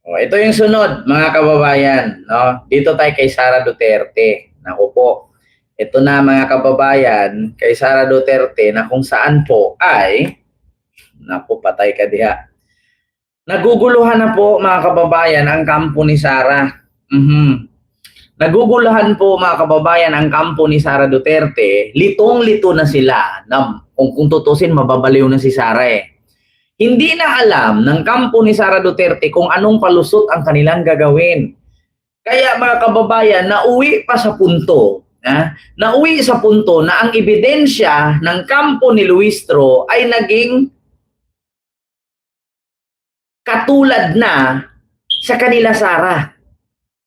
O, ito yung sunod, mga kababayan. No? Dito tayo kay Sara Duterte. Naku po. Ito na mga kababayan, kay Sara Duterte na kung saan po ay, naku, patay ka diha. Naguguluhan na po mga kababayan ang kampo ni Sara. Naguguluhan po mga kababayan ang kampo ni Sara Duterte. Litong-lito na sila. Kung tutusin, mababaliw na si Sara eh. Hindi na alam ng kampo ni Sara Duterte kung anong palusot ang kanilang gagawin. Kaya mga kababayan, nauwi pa sa punto, nauwi sa punto na ang ebidensya ng kampo ni Luistro ay naging katulad na sa kanila Sara.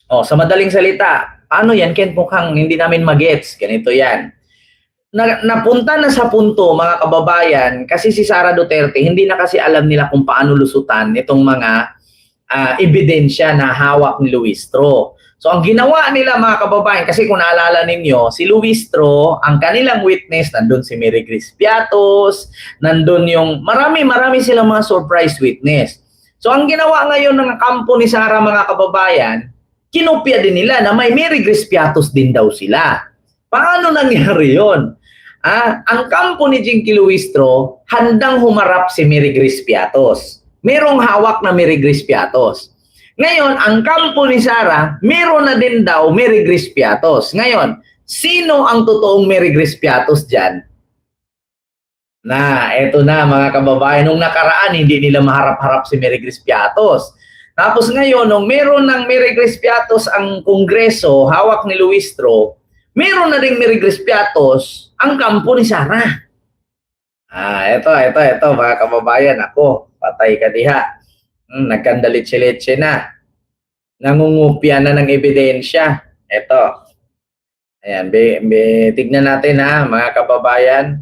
O, sa madaling salita, ano yan, Ken, mukhang hindi namin magets. Ganito yan. Napunta na sa punto, mga kababayan, kasi si Sara Duterte, hindi na kasi alam nila kung paano lusutan itong mga ebidensya na hawak ni Luistro. So, ang ginawa nila, mga kababayan, kasi kung naalala ninyo, si Luistro, ang kanilang witness, nandun si Mary Grace Piatos, nandun yung, marami silang mga surprise witness. So, ang ginawa ngayon ng kampo ni Sara, mga kababayan, kinopya din nila na may Mary Grace Piatos din daw sila. Paano nangyari yun? Ang kampo ni Jinky Luistro, handang humarap si Mary Grace Piatos. Merong hawak na Mary Grace Piatos. Ngayon, ang kampo ni Sara, meron na din daw Mary Grace Piatos. Ngayon, sino ang totoong Mary Grace Piatos dyan? Eto na mga kababayan, nung nakaraan, hindi nila maharap-harap si Mary Grace Piatos. Tapos ngayon, nung meron ng Mary Grace Piatos ang Kongreso, hawak ni Luistro, meron na rin Mary Grace Piatos ang kampo ni Sara. Ito mga kababayan, ako, patay ka diha. Nagkandalitse-litse na. Nangungupya na ng ebidensya. Ito. Ayan, tignan natin mga kababayan.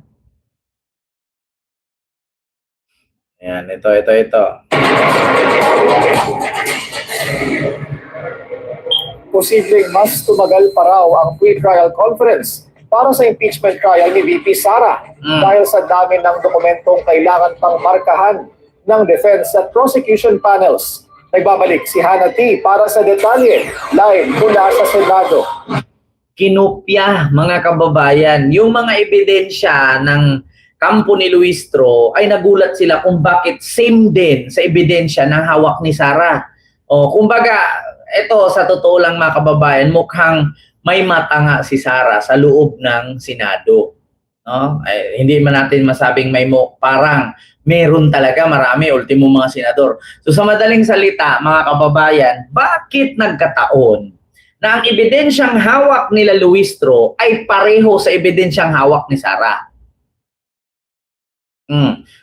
Ayan, ito. Posibleng mas tumagal pa raw ang pre-trial conference para sa impeachment trial ni VP Sara dahil sa dami ng dokumentong kailangan pang markahan ng defense at prosecution panels. Nagbabalik si Hannah T. para sa detalye live mula sa Senado. Kinopya, mga kababayan, yung mga ebidensya ng kampo ni Luistro ay nagulat sila kung bakit same din sa ebidensya ng hawak ni Sara. O, kumbaga, ito sa totoo lang mga kababayan, mukhang may mata nga si Sara sa loob ng Senado. No? Hindi man natin masabing parang meron talaga marami, ultimo mga senador. So sa madaling salita, mga kababayan, bakit nagkataon na ang ebidensyang hawak nila Luistro ay pareho sa ebidensyang hawak ni Sara?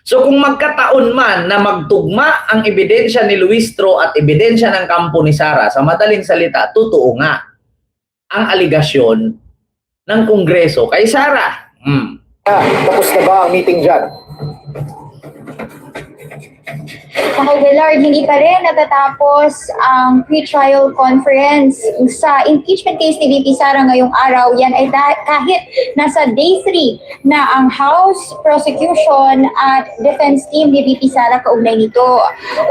So kung magkataon man na magtugma ang ebidensya ni Luistro at ebidensya ng kampo ni Sara, sa madaling salita, totoo nga ang aligasyon ng Kongreso kay Sara. Tapos na ba ang meeting dyan? Kay Willard, hindi pa rin natatapos ang pre-trial conference sa impeachment case ni VP Sara ngayong araw. Yan ay kahit nasa day 3 na ang House Prosecution at Defense Team ni VP Sara kaugnay nito.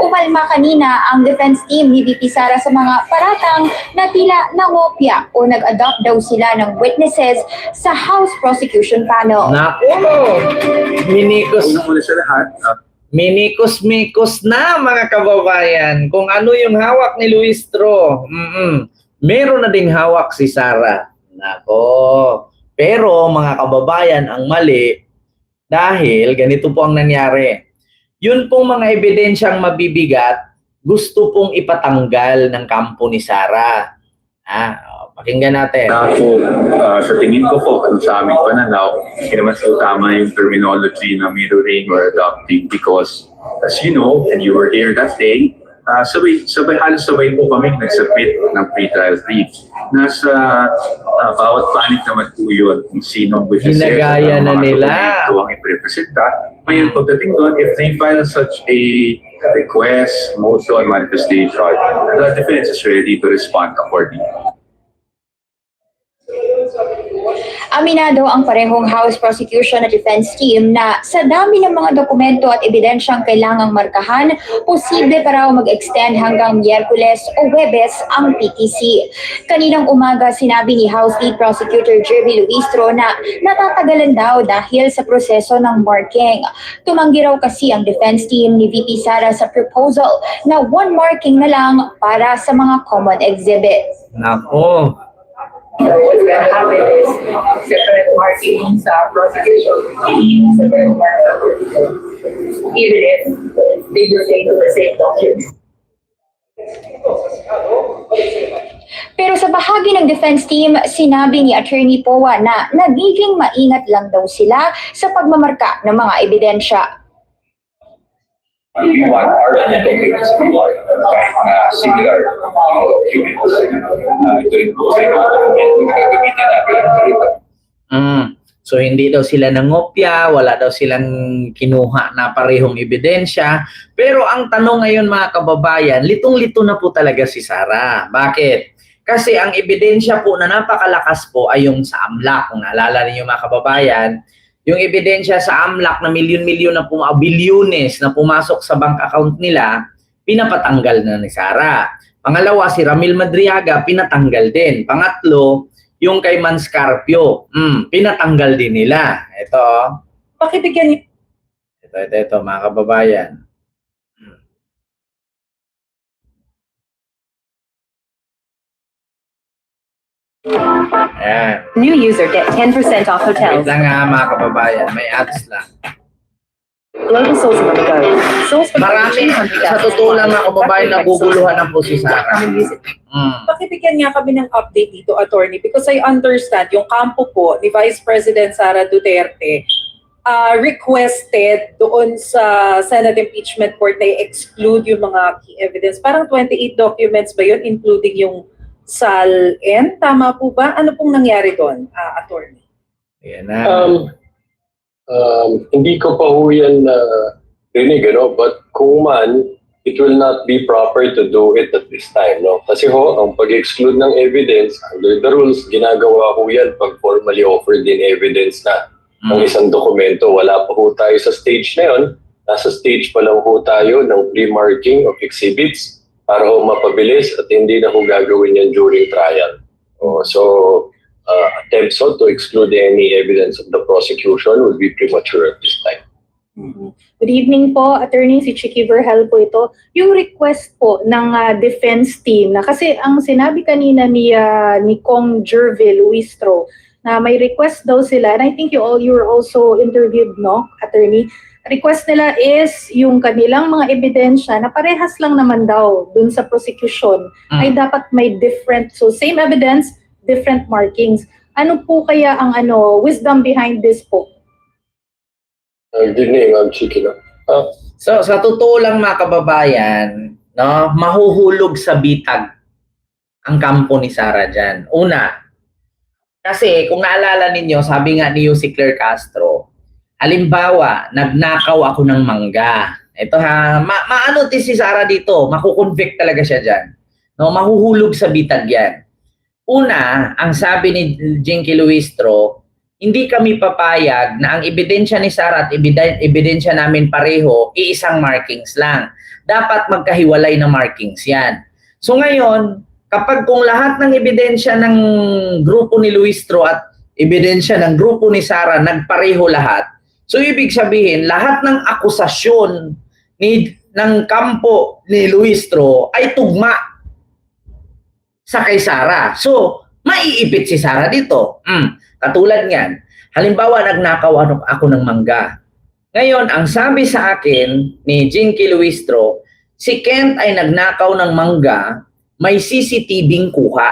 Umalma kanina ang Defense Team ni VP Sara sa mga paratang na tila nangopya o nag-adopt daw sila ng witnesses sa House Prosecution Panel. Naku! Minikos na mga kababayan kung ano yung hawak ni Luistro. Meron na ding hawak si Sara. Nako. Pero mga kababayan, ang mali dahil ganito po ang nangyari. Yun pong mga ebidensyang mabibigat, gusto pong ipatanggal ng kampo ni Sara. Pakinggan natin. Ako, sa tingin ko po, sa aming pananaw, hindi naman so tama yung terminology na mirroring or adopting because, as you know, and you were here that day, halos sabay po kami nag-submit ng pre-trial briefs. Nasa bawat panig naman po yun kung sinong witnesses Ginagaya na nila. Ito ang iprepresenta. Ngayon, pagdating doon, if they file such a request, motion, manifestation, the defense is ready to respond accordingly. Aminado ang parehong House Prosecution at Defense Team na sa dami ng mga dokumento at ebidensyang kailangang markahan, posible pa raw mag-extend hanggang Miyerkules o Huwebes ang PTC. Kaninang umaga, sinabi ni House Lead Prosecutor Jervy Luistro na natatagalan daw dahil sa proseso ng marking. Tumanggi raw kasi ang defense team ni VP Sara sa proposal na one marking na lang para sa mga common exhibits. Nako. So what's going to happen is separate marking sa prosecution, separate marking, even if they pertain to the same documents. Pero sa bahagi ng defense team, sinabi ni Attorney Powa na nagiging maingat lang daw sila sa pagmamarka ng mga ebidensya. We want our documents to be similar documents. Ito rin po sa mga dokumento na gagamitin natin. So hindi daw sila nangopya, wala daw silang kinuha na parehong ebidensya. Pero ang tanong ngayon mga kababayan, litong-lito na po talaga si Sara. Bakit? Kasi ang ebidensya po na napakalakas po ay yung sa AMLAC. Kung naalala niyo mga kababayan, yung ebidensya sa AMLAC na milyon-milyon na bilyones na pumasok sa bank account nila, pinapatanggal na ni Sara. Pangalawa, si Ramil Madriaga, pinatanggal din. Pangatlo, yung kay Manscarpio, pinatanggal din nila. Ito. Pakibigyan niyo. Ito, mga kababayan. Ayan. New user get 10% off Wait hotels. lang nga mga kababayan, may ads lang. Global Source on the go. Source for Marami, sa totoo lang mga kababayan, naguguluhan na po si Sara. Pakibigyan nga kami ng update dito, attorney, because I understand yung kampo po ni Vice President Sara Duterte requested doon sa Senate Impeachment Court na i-exclude yung mga key evidence. Parang 28 documents ba yun, including yung SAL-N? Tama po ba? Ano pong nangyari doon, attorney? Ayan na. Hindi ko pa ho yan rinig, but kung man, it will not be proper to do it at this time. No? Kasi ang pag-exclude ng evidence, under the rules, ginagawa ho yan pag formally offered in evidence na ng isang dokumento. Wala pa ho tayo sa stage na yun. Nasa stage pa lang ho tayo ng pre-marking of exhibits para ho mapabilis at hindi na ho gagawin yan during trial. So, attempts to exclude any evidence of the prosecution would be premature at this time. Good evening po, Attorney. Si Chicky Verhel po ito. Yung request po ng defense team na kasi ang sinabi kanina ni Kong Jervy Luistro na may request daw sila, and I think you were also interviewed, no, Attorney? Request nila is yung kanilang mga ebidensya na parehas lang naman daw dun sa prosecution ay dapat may different, so same evidence, different markings. Ano po kaya ang wisdom behind this po? Good evening, I'm Chicky. So, sa totoo lang mga kababayan, no, mahuhulog sa bitag ang kampo ni Sara dyan. Una, kasi kung naalala ninyo, sabi nga ni Yussi Claire Castro, halimbawa, nagnakaw ako ng mangga. Ito ha, maano si Sara dito, makukonvict talaga siya dyan. No, mahuhulog sa bitag yan. Una, ang sabi ni Jinky Luistro, hindi kami papayag na ang ebidensya ni Sara at ebidensya namin pareho, iisang markings lang. Dapat magkahiwalay na markings yan. So ngayon, kapag kung lahat ng ebidensya ng grupo ni Luistro at ebidensya ng grupo ni Sara nagpareho lahat, so ibig sabihin, lahat ng akusasyon ng kampo ni Luistro ay tugma sa kay Sara. So, maiipit si Sara dito. Katulad niyan, halimbawa nagnakaw ako ng mangga. Ngayon, ang sabi sa akin ni Jinky Luistro, si Kent ay nagnakaw ng mangga, may CCTV-ng kuha.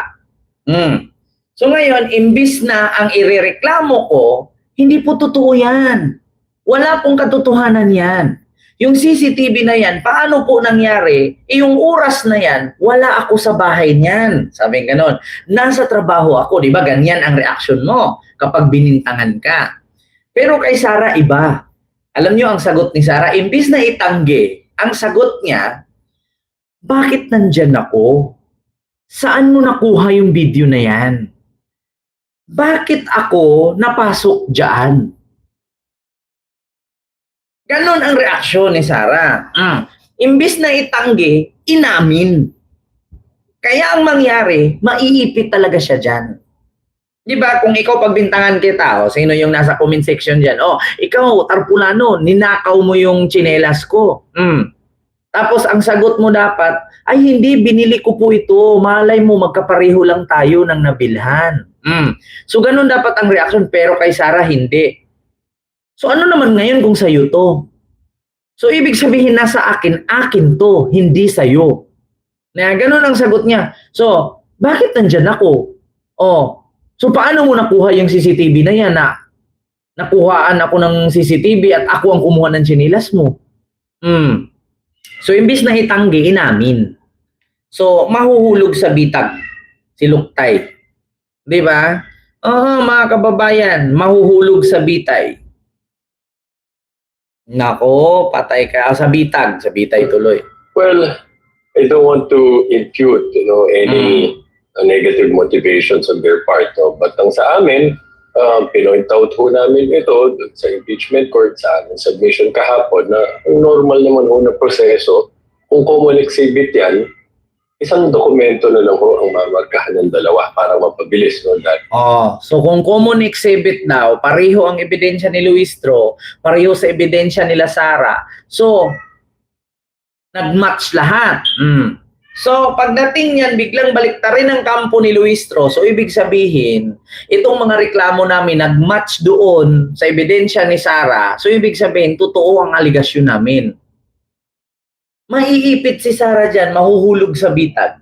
So ngayon, imbis na ang irereklamo ko, hindi po totoo yan. Wala pong katotohanan yan. Yung CCTV na yan, paano po nangyari? Yung oras na yan, wala ako sa bahay niyan. Sabi ganon. Nasa trabaho ako, di ba? Ganyan ang reaksyon mo kapag binintangan ka. Pero kay Sara, iba. Alam niyo ang sagot ni Sara, imbis na itanggi, ang sagot niya, bakit nandyan ako? Saan mo nakuha yung video na yan? bakit ako napasok dyan? Ganon ang reaksyon ni Sarah. Imbis na itanggi, inamin. Kaya ang mangyari, maiipit talaga siya dyan. Di ba, kung ikaw pagbintangan kita, sino yung nasa comment section dyan? Ikaw, tarpulano, ninakaw mo yung tsinelas ko. Tapos ang sagot mo dapat, ay hindi, binili ko po ito. Malay mo, magkapareho lang tayo ng nabilhan. So ganun dapat ang reaction, pero kay Sarah hindi. So ano naman ngayon kung sa'yo to? So ibig sabihin nasa akin to, hindi sa'yo. Na ganun ang sagot niya. So, bakit nandyan ako? So paano mo nakuha yung CCTV na yan na nakuhaan ako ng CCTV at ako ang kumuha ng tsinilas mo? So imbis na itanggi, inamin. So mahuhulog sa bitag si Luktay. Di ba? Mga kababayan, mahuhulog sa bitay. Nako, patay ka sa bitag, sa bitay tuloy. Well, I don't want to impute, any negative motivations on their part. No? But ang sa amin, pinoint out ho namin ito sa impeachment court sa aming submission kahapon na ang normal naman ho na proseso. Kung common exhibit yan, isang dokumento na lang ho ang mamarkahan ng dalawa para mapabilis. No? So kung common exhibit daw, pareho ang ebidensya ni Luistro, pareho sa ebidensya nila Sarah. So, nag-match lahat. So, pagdating yan, biglang baliktarin ang kampo ni Luistro. So, ibig sabihin, itong mga reklamo namin, nag-match doon sa ebidensya ni Sarah. So, ibig sabihin, totoo ang aligasyon namin. Maiipit si Sarah dyan, mahuhulog sa bitag.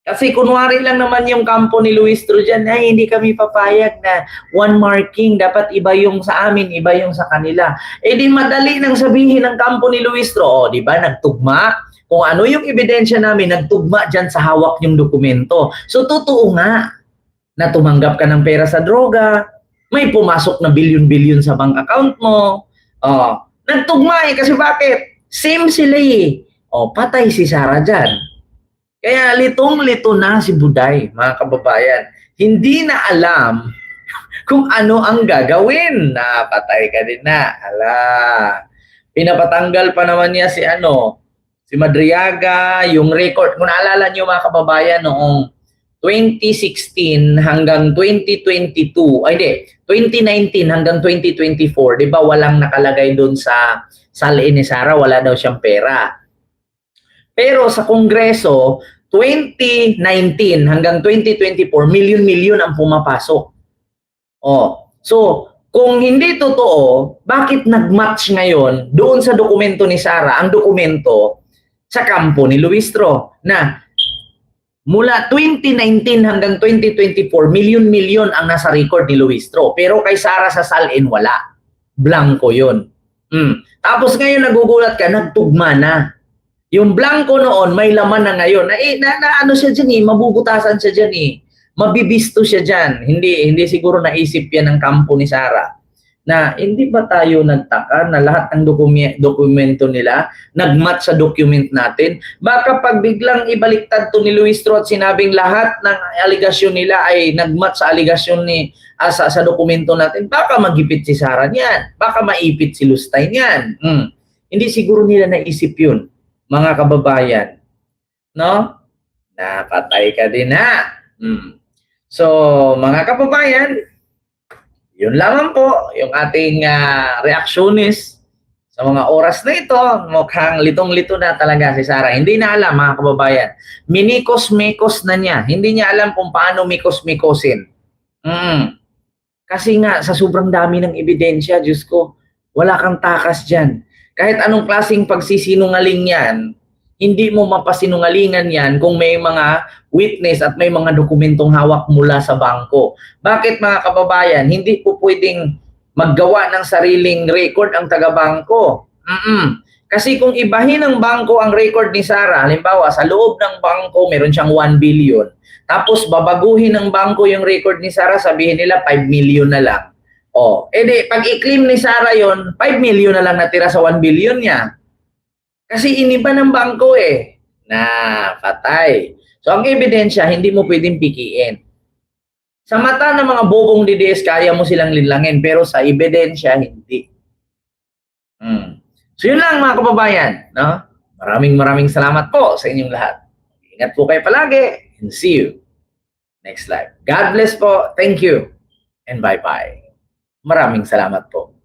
Kasi kunwari lang naman yung kampo ni Luistro dyan, ay hindi kami papayag na one marking, dapat iba yung sa amin, iba yung sa kanila. Di madali nang sabihin ng kampo ni Luistro, di ba, nagtugma? Kung ano yung ebidensya namin, nagtugma dyan sa hawak yung dokumento. So, totoo nga na tumanggap ka ng pera sa droga, may pumasok na bilyon-bilyon sa bank account mo. Nagtugma kasi bakit? Same sila patay si Sarah dyan. Kaya litong-lito na si Buday, mga kababayan. Hindi na alam kung ano ang gagawin. Patay ka din na. Pinapatanggal pa naman niya si Madriaga, yung record. Kung naalala niyo mga kababayan, noong 2016 hanggang 2022, 2019 hanggang 2024, di ba walang nakalagay doon sa salin ni Sarah, wala daw siyang pera. Pero sa Kongreso, 2019 hanggang 2024, milyon-milyon ang pumapasok. So, kung hindi totoo, bakit nag-match ngayon doon sa dokumento ni Sarah, ang dokumento sa kampo ni Luistro, na mula 2019 hanggang 2024, milyon-milyon ang nasa record ni Luistro. Pero kay Sarah sa salin, wala. Blanco yun. Tapos ngayon nagugulat ka, nagtugma na. Yung blanco noon, may laman na ngayon. Ano siya dyan mabubutasan siya dyan Mabibisto siya dyan. Hindi siguro naisip yan ng kampo ni Sarah. Na hindi ba tayo nagtaka na lahat ng dokumento nila nagmatch sa document natin? Baka pag biglang ibaliktad to ni Luistro at sinabing lahat ng aligasyon nila ay nagmatch sa aligasyon ni sa dokumento natin, baka magipit si Sarah niyan. Baka maipit si Lustay niyan. Hindi siguro nila naisip yun, mga kababayan. No? Napatay ka din na. So, mga kababayan, yun lamang po yung ating reactionist sa mga oras na ito. Mukhang litong-lito na talaga si Sarah. Hindi na alam, mga kababayan. Minikos-mikos na niya. Hindi niya alam kung paano mikos-mikosin. Kasi nga, sa sobrang dami ng ebidensya, Diyos ko, wala kang takas dyan. Kahit anong klaseng pagsisinungaling yan, hindi mo mapasinungalingan yan kung may mga witness at may mga dokumentong hawak mula sa bangko. Bakit mga kababayan, hindi po pwedeng maggawa ng sariling record ang taga-bangko? Kasi kung ibahin ng bangko ang record ni Sarah, halimbawa sa loob ng bangko meron siyang 1 billion, tapos babaguhin ng bangko yung record ni Sarah, sabihin nila 5 million na lang. Pag i-claim ni Sarah yon, 5 million na lang natira sa 1 billion niya. Kasi iniba ng bangko na patay. So ang ebidensya, hindi mo pwedeng pikiin. Sa mata ng mga bobong DDS, kaya mo silang linlangin, pero sa ebidensya, hindi. So yun lang mga kababayan. No? Maraming salamat po sa inyong lahat. Ingat po kayo palagi and see you next live. God bless po. Thank you. And bye-bye. Maraming salamat po.